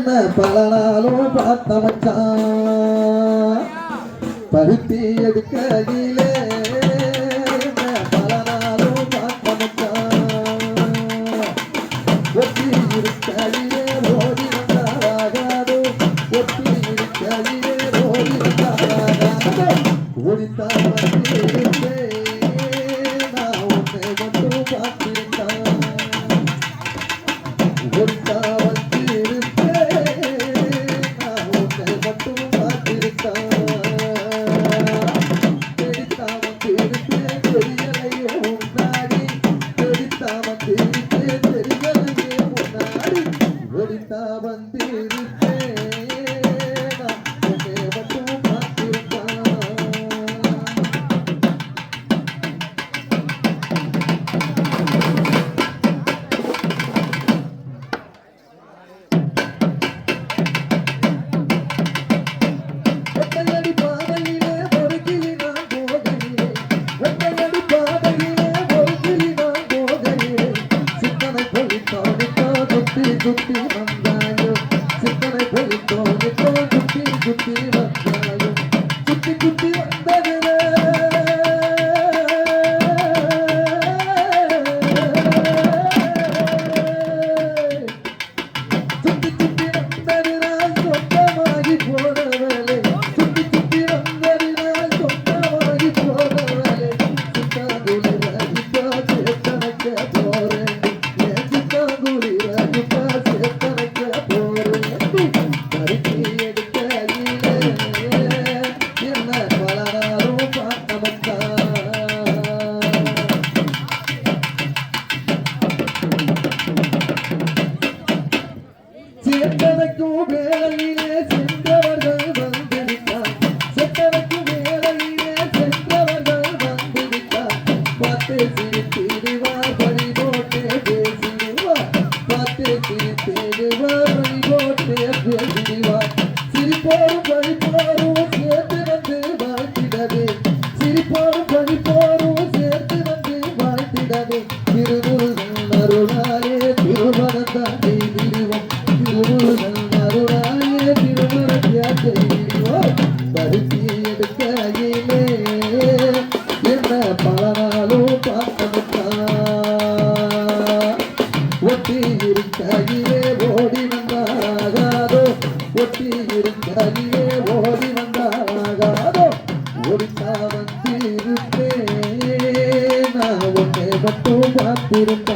என்ன பல நாளும் பார்த்த மச்சான் பருத்தி எடுக்கையிலே என்ன பல நாளும் பார்த்த மச்சான் ஒட்டி இருக்கையிலே ஓடி வந்தாராகாதோ ஒட்டி இருக்கையிலே ஓடி வந்தாராகாதோ ஓடித்தான் வந்திருந்தேன் நான் உன்னை மட்டும் பார்த்திருந்தான் ஓடித்தான் குட்டி வந்தாயோ சித்தனை பொலித்தோ குட்டி குட்டி வந்தாயோ குட்டி குட்டி வந்தது சுத்தி சுத்தி வந்ததினால் சொந்தமாகி போனவளே சுத்தி சுத்தி வந்ததினால் சொந்தமாகி போனவளே சித்தாங்குளி ரகிப்பா சேத்தனைக்க போறேன் சித்தாங்குளி ரகிப்பா செத்தனைக்கும் வேளையிலே சென்றவர்கள் வந்துவிட்டார் செத்தனைக்கும் வேளையிலே சென்றவர்கள் வந்துவிட்டார் பார்த்து சிரித்திடுவார் வழி போட்டே பேசிடுவார் பார்த்து சிரித்திடுவார் வழி போட்டே பேசிடுவார் சிரிப்போரும் வழிப்போரும் சேர்த்து வந்து வாழ்த்திடவே சிரிப்போரும் வழிப்போரும் சேர்த்து வந்து வாழ்த்திடவே திருமுருகன் அருளாலே திருமணத்தாண்டி விடுவோம் திருமுருகன் அருளாலே திருமணத்தியாச்சோ பருத்தி எடுக்கையிலே என்ன பல நாளும் பார்த்தமுத்தான் ஒட்டி இருக்கையிலே ஓடி வந்தாராகாதோ ஒட்டி இருக்கையிலே ஓடி வந்தாராகாதோ ஓடித்தா வந்திருப்பேன் நான் உன்னை மட்டும் பார்த்திருந்தேன்